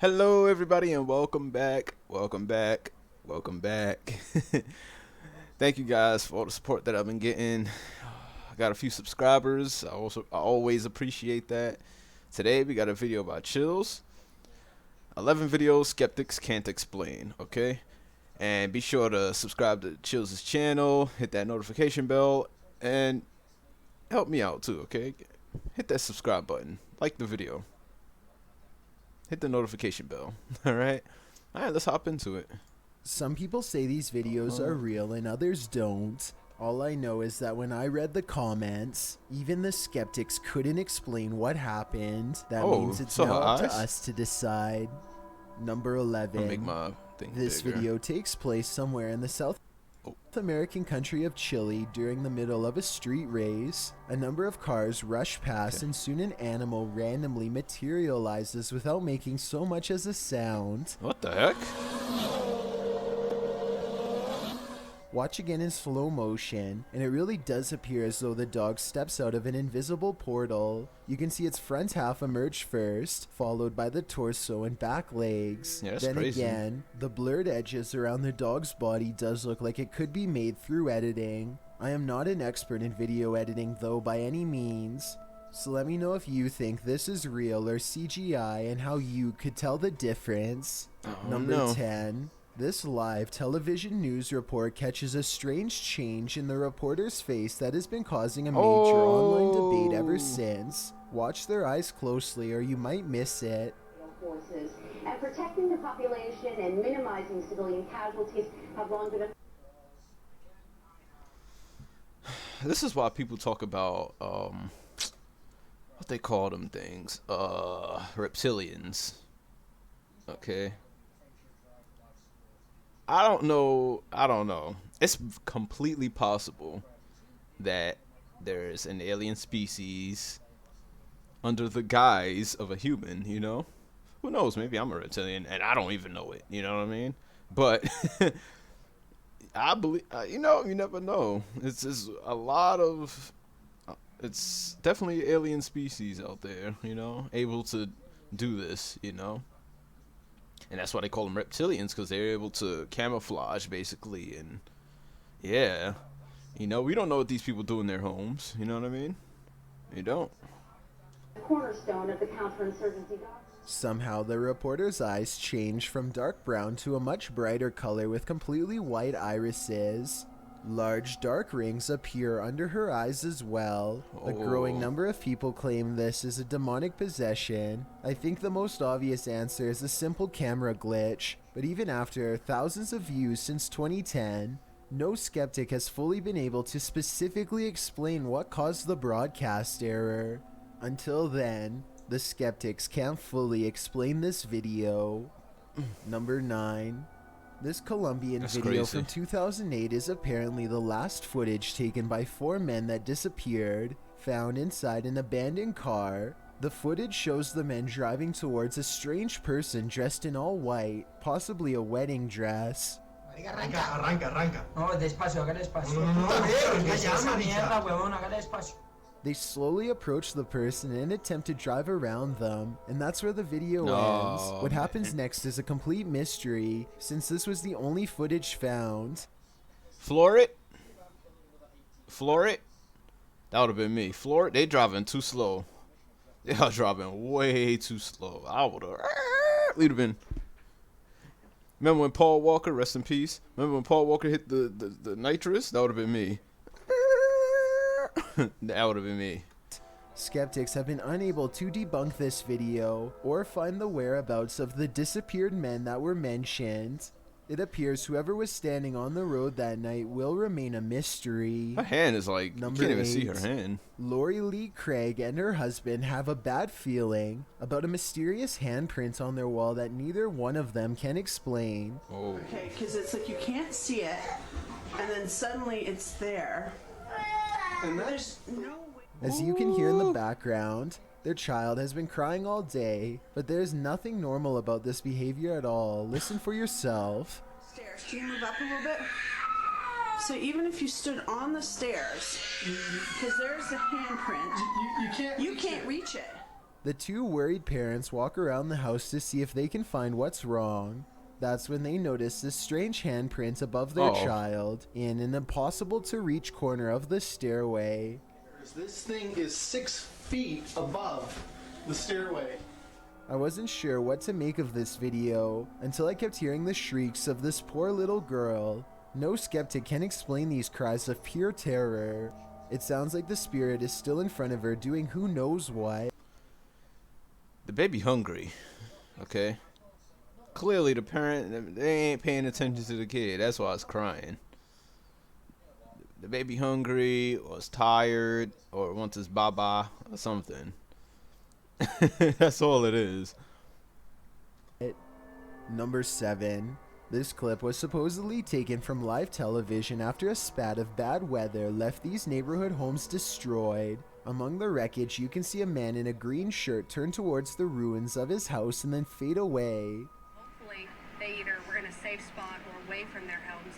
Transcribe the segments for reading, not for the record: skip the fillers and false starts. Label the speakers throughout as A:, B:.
A: Hello, everybody, and welcome back. Welcome back. Thank you guys for all the support that I've been getting. I got a few subscribers. I always appreciate that. Today we got a video about chills. 11 videos skeptics can't explain. Okay, and be sure to subscribe to Chills' channel. Hit that notification bell and help me out too. Okay, hit that subscribe button. Like the video. Hit the notification bell. Alright, let's hop into it.
B: Some people say these videos are real and others don't. All I know is that when I read the comments, even the skeptics couldn't explain what happened. That means it's now up to us to decide. Number 11.
A: Make my thing
B: this
A: bigger.
B: video takes place somewhere in the South American country of Chile during the middle of a street race. A number of cars rush past and soon an animal randomly materializes without making so much as a sound.
A: What the heck?
B: Watch again in slow motion, and it really does appear as though the dog steps out of an invisible portal. You can see its front half emerge first, followed by the torso and back legs.
A: Yeah, that's
B: then
A: crazy.
B: again, the blurred edges around the dog's body does look like it could be made through editing. I am not an expert in video editing though by any means, so let me know if you think this is real or CGI and how you could tell the difference. Number 10. This live television news report catches a strange change in the reporter's face that has been causing a major online debate ever since. Watch their eyes closely or you might miss it.
C: Forces and protecting the population and minimizing civilian casualties have long been a
A: This is why people talk about what they call them things, reptilians. Okay, I don't know. It's completely possible that there's an alien species under the guise of a human, you know? Who knows? Maybe I'm a reptilian and I don't even know it, you know what I mean? But I believe, you never know. It's definitely alien species out there, you know, able to do this, you know? And that's why they call them reptilians, because they're able to camouflage, basically. And yeah, we don't know what these people do in their homes. You know what I mean? You don't.
C: cornerstone of the counterinsurgency.
B: Somehow the reporter's eyes change from dark brown to a much brighter color with completely white irises. Large dark rings appear under her eyes as well. A growing number of people claim this is a demonic possession. I think the most obvious answer is a simple camera glitch, but even after thousands of views since 2010, no skeptic has fully been able to specifically explain what caused the broadcast error. Until then, the skeptics can't fully explain this video. Number 9. This Colombian video from 2008 is apparently the last footage taken by 4 men that disappeared, found inside an abandoned car. The footage shows the men driving towards a strange person dressed in all white, possibly a wedding dress.
D: Arranca. No, despacio, haga despacio. Mierda, huevón, haga despacio.
B: They slowly approach the person and attempt to drive around them, and that's where the video ends. What happens next is a complete mystery, since this was the only footage found.
A: Floor it. That would have been me. Floor it. They driving too slow. They are driving way too slow. I would have. We'd have been. Remember when Paul Walker, rest in peace. Remember when Paul Walker hit the nitrous? That would have been me. That would have been me.
B: Skeptics have been unable to debunk this video or find the whereabouts of the disappeared men that were mentioned. It appears whoever was standing on the road that night will remain a mystery.
A: Her hand is like, you can't even see her hand.
B: Lori Lee Craig and her husband have a bad feeling about a mysterious handprint on their wall that neither one of them can explain.
E: Okay, because it's like you can't see it, and then suddenly it's there. And there's no way.
B: As you can hear in the background, their child has been crying all day, but there's nothing normal about this behavior at all. Listen for yourself.
E: Stairs. Can you move up a little bit? So even if you stood on the stairs, because there's a handprint, you can't reach it.
B: The two worried parents walk around the house to see if they can find what's wrong. That's when they notice this strange handprint above their child in an impossible to reach corner of the stairway.
F: This thing is 6 feet above the stairway.
B: I wasn't sure what to make of this video until I kept hearing the shrieks of this poor little girl. No skeptic can explain these cries of pure terror. It sounds like the spirit is still in front of her doing who knows what.
A: The baby hungry, okay? Clearly the parent, they ain't paying attention to the kid. That's why it's crying. The baby hungry, or is tired, or wants his baba, or something. That's all it is.
B: Number 7. This clip was supposedly taken from live television after a spat of bad weather left these neighborhood homes destroyed. Among the wreckage, you can see a man in a green shirt turn towards the ruins of his house and then fade away.
G: Hopefully, they either were in a safe spot or away from their homes,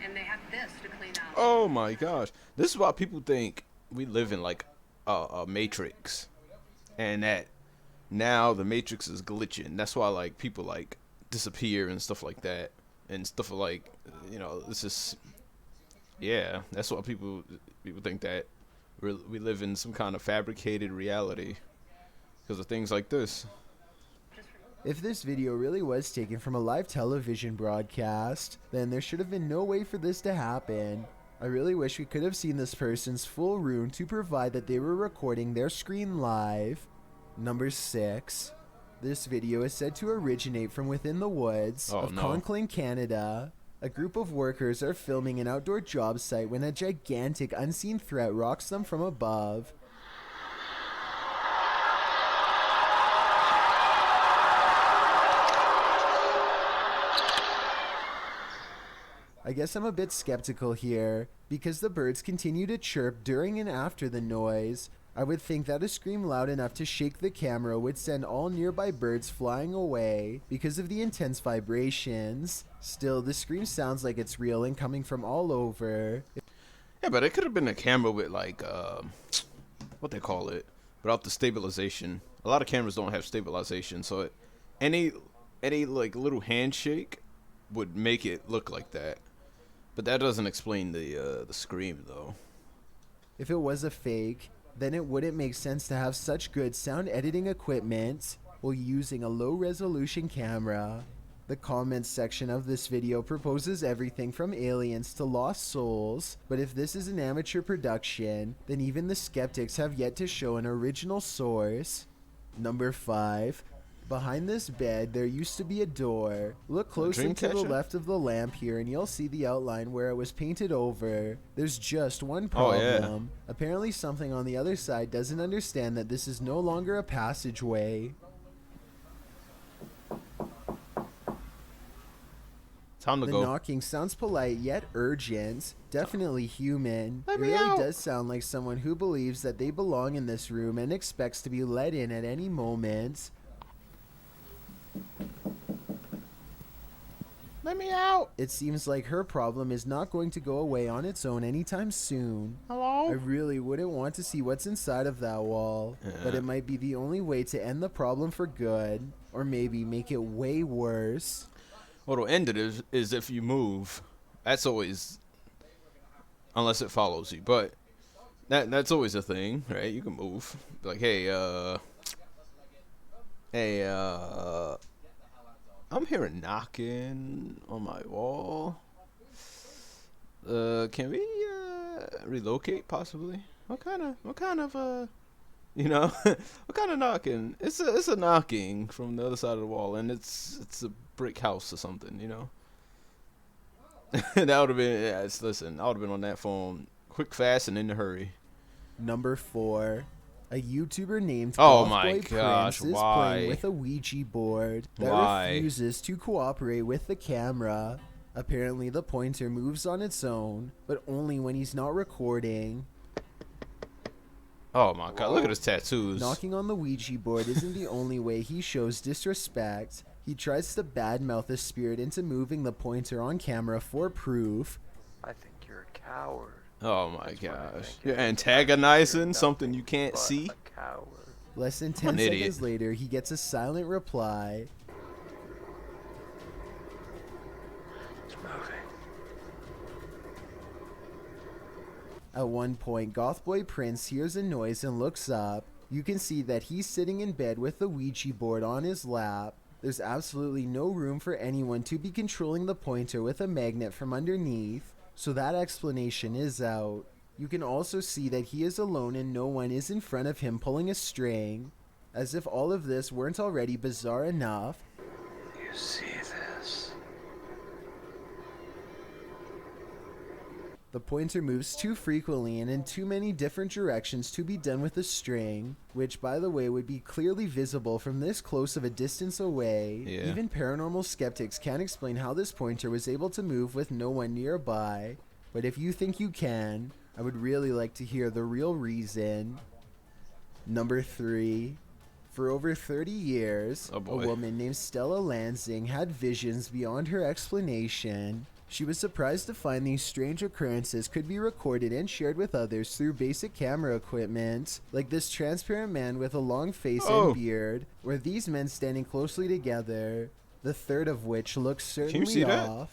G: and they have this to clean out.
A: Oh my gosh. This is why people think we live in like a matrix. And that now the matrix is glitching. That's why like people like disappear and stuff like that. And stuff like, you know, this is, yeah, that's why people think that we live in some kind of fabricated reality because of things like this.
B: If this video really was taken from a live television broadcast, then there should have been no way for this to happen. I really wish we could have seen this person's full room to provide that they were recording their screen live. Number 6. This video is said to originate from within the woods of Conclaim, Canada. A group of workers are filming an outdoor job site when a gigantic unseen threat rocks them from above. I guess I'm a bit skeptical here, because the birds continue to chirp during and after the noise. I would think that a scream loud enough to shake the camera would send all nearby birds flying away because of the intense vibrations. Still, the scream sounds like it's real and coming from all over.
A: Yeah, but it could have been a camera with like, what they call it, without the stabilization. A lot of cameras don't have stabilization, so any like little handshake would make it look like that. But that doesn't explain the scream though.
B: If it was a fake, then it wouldn't make sense to have such good sound editing equipment while using a low-resolution camera. The comments section of this video proposes everything from aliens to lost souls, but if this is an amateur production, then even the skeptics have yet to show an original source. Number 5. Behind this bed, there used to be a door. Look closely to the left of the lamp here and you'll see the outline where it was painted over. There's just one problem.
A: Oh, yeah.
B: Apparently something on the other side doesn't understand that this is no longer a passageway.
A: Time to
B: the
A: go.
B: knocking sounds polite yet urgent. Definitely human.
A: Let
B: it
A: me
B: really
A: out.
B: does sound like someone who believes that they belong in this room and expects to be let in at any moment.
A: Let me out.
B: It seems like her problem is not going to go away on its own anytime soon.
A: Hello?
B: I really wouldn't want to see what's inside of that wall, but it might be the only way to end the problem for good, or maybe make it way worse.
A: What'll end it is if you move. That's always, unless it follows you, but that's always a thing, right? You can move. Like, hey, I'm hearing knocking on my wall. Can we relocate possibly? What kind of you know, what kind of knocking? It's a knocking from the other side of the wall, and it's a brick house or something, you know. That would have been listen. I would have been on that phone quick, fast, and in a hurry.
B: Number 4. A YouTuber named
A: Oh
B: Goth
A: my
B: Boy
A: gosh,
B: Prince is
A: why?
B: playing with a Ouija board that
A: Why?
B: refuses to cooperate with the camera. Apparently the pointer moves on its own, but only when he's not recording.
A: Oh my god, look at his tattoos.
B: Knocking on the Ouija board isn't the only way he shows disrespect. He tries to badmouth the spirit into moving the pointer on camera for proof.
H: I think you're a coward.
A: Oh my gosh. You're antagonizing something you can't see?
H: A coward.
B: Less than
A: I'm
B: 10
A: an
B: seconds
A: idiot.
B: later, he gets a silent reply.
H: It's moving.
B: At one point, Goth Boy Prince hears a noise and looks up. You can see that he's sitting in bed with the Ouija board on his lap. There's absolutely no room for anyone to be controlling the pointer with a magnet from underneath, so that explanation is out. You can also see that he is alone and no one is in front of him pulling a string. As if all of this weren't already bizarre enough,
H: You see this?
B: the pointer moves too frequently and in too many different directions to be done with a string, which by the way would be clearly visible from this close of a distance away.
A: Yeah.
B: Even paranormal skeptics can't explain how this pointer was able to move with no one nearby, but if you think you can, I would really like to hear the real reason. Number 3. For over 30 years,
A: Oh
B: a
A: boy.
B: woman named Stella Lansing had visions beyond her explanation. She was surprised to find these strange occurrences could be recorded and shared with others through basic camera equipment, like this transparent man with a long face
A: Oh.
B: and beard, or these men standing closely together, the third of which looks certainly
A: see that?
B: off.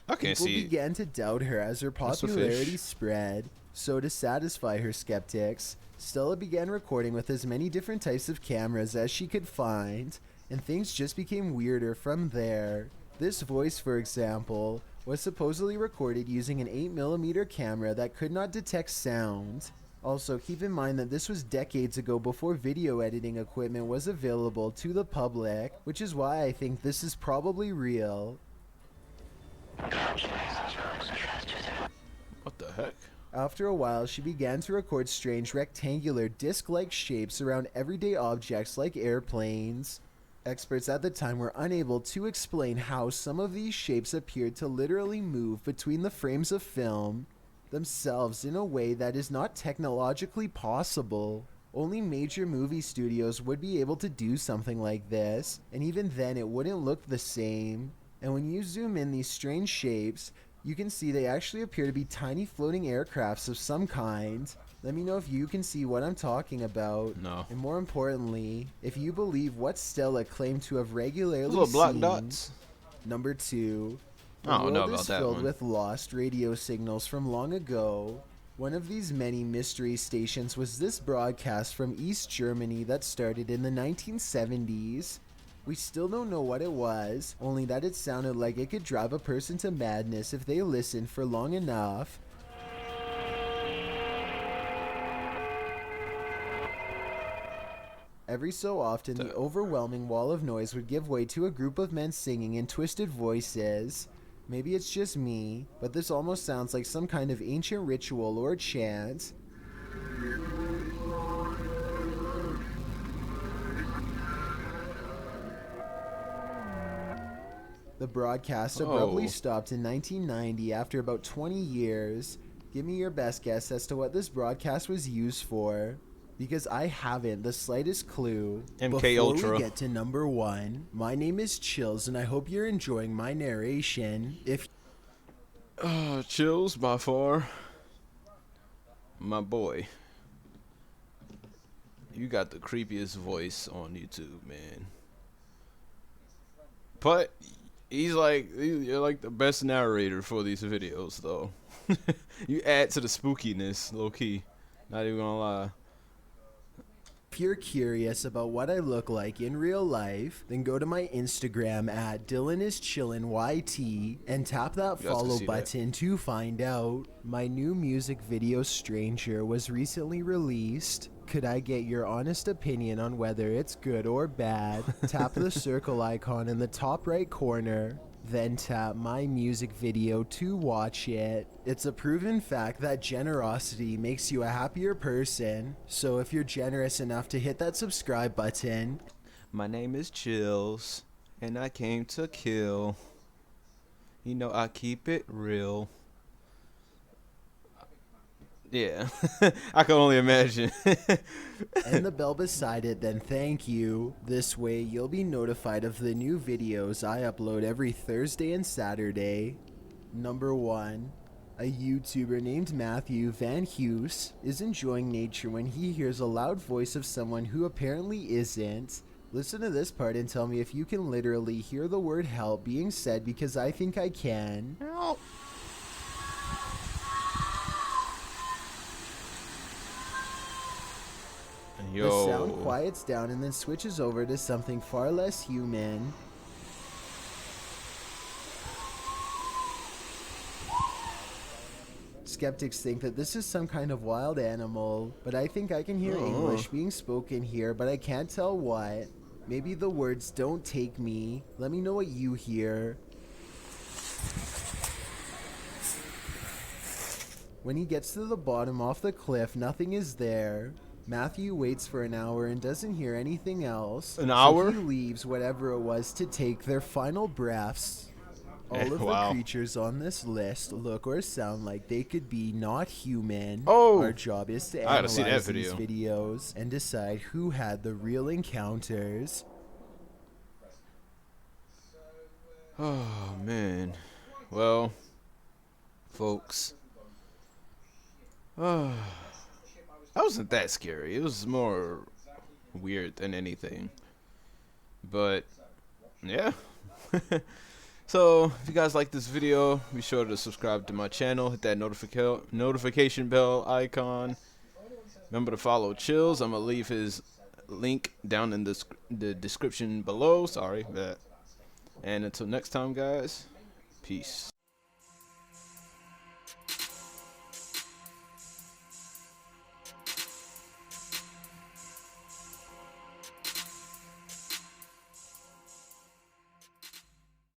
A: I can't
B: People
A: see.
B: began to doubt her as her
A: That's a fish.
B: popularity spread. So to satisfy her skeptics, Stella began recording with as many different types of cameras as she could find, and things just became weirder from there. This voice, for example, was supposedly recorded using an 8mm camera that could not detect sound. Also, keep in mind that this was decades ago before video editing equipment was available to the public, which is why I think this is probably real.
A: What the heck?
B: After a while, she began to record strange rectangular disc-like shapes around everyday objects like airplanes. Experts at the time were unable to explain how some of these shapes appeared to literally move between the frames of film themselves in a way that is not technologically possible. Only major movie studios would be able to do something like this, and even then it wouldn't look the same. And when you zoom in these strange shapes, you can see they actually appear to be tiny floating aircrafts of some kind. Let me know if you can see what I'm talking about.
A: No.
B: And more importantly, if you believe what Stella claimed to have regularly
A: Those little black
B: seen.
A: dots.
B: Number 2. The
A: I don't know
B: world
A: about
B: is
A: that
B: filled
A: one.
B: with lost radio signals from long ago. One of these many mystery stations was this broadcast from East Germany that started in the 1970s. We still don't know what it was, only that it sounded like it could drive a person to madness if they listened for long enough. Every so often, the overwhelming wall of noise would give way to a group of men singing in twisted voices. Maybe it's just me, but this almost sounds like some kind of ancient ritual or chant. The broadcast abruptly
A: Oh.
B: stopped in 1990 after about 20 years. Give me your best guess as to what this broadcast was used for, because I haven't the slightest clue.
A: MK
B: Before
A: Ultra.
B: we get to number 1, my name is Chills, and I hope you're enjoying my narration. If
A: Chills by far. My boy. You got the creepiest voice on YouTube, man. But you're like the best narrator for these videos, though. You add to the spookiness, low key. Not even gonna lie.
B: If you're curious about what I look like in real life, then go to my Instagram at DylanIsChillinYT and tap that
A: You guys can
B: follow
A: see that.
B: button to find out. My new music video, Stranger, was recently released. Could I get your honest opinion on whether it's good or bad? Tap the circle icon in the top right corner. Then tap my music video to watch it. It's a proven fact that generosity makes you a happier person. So if you're generous enough to hit that subscribe button.
A: My name is Chills, and I came to kill. You know I keep it real. Yeah, I can only imagine.
B: And the bell beside it, then thank you. This way you'll be notified of the new videos I upload every Thursday and Saturday. Number 1. A YouTuber named Matthew Van Hughes is enjoying nature when he hears a loud voice of someone who apparently isn't. Listen to this part and tell me if you can literally hear the word help being said, because I think I can.
A: Help. Yo.
B: The sound quiets down and then switches over to something far less human. Skeptics think that this is some kind of wild animal, but I think I can hear English being spoken here, but I can't tell what. Maybe the words "don't take me." Let me know what you hear. When he gets to the bottom off the cliff, nothing is there. Matthew waits for an hour and doesn't hear anything else.
A: An hour?
B: So he leaves whatever it was to take their final breaths. All of the creatures on this list look or sound like they could be not human. Our job is to analyze these videos and decide who had the real encounters.
A: Oh, man. Well, folks. That wasn't that scary. It was more weird than anything. But, yeah. So, if you guys like this video, be sure to subscribe to my channel. Hit that notification bell icon. Remember to follow Chills. I'm going to leave his link down in the description below. Sorry. And until next time, guys, peace.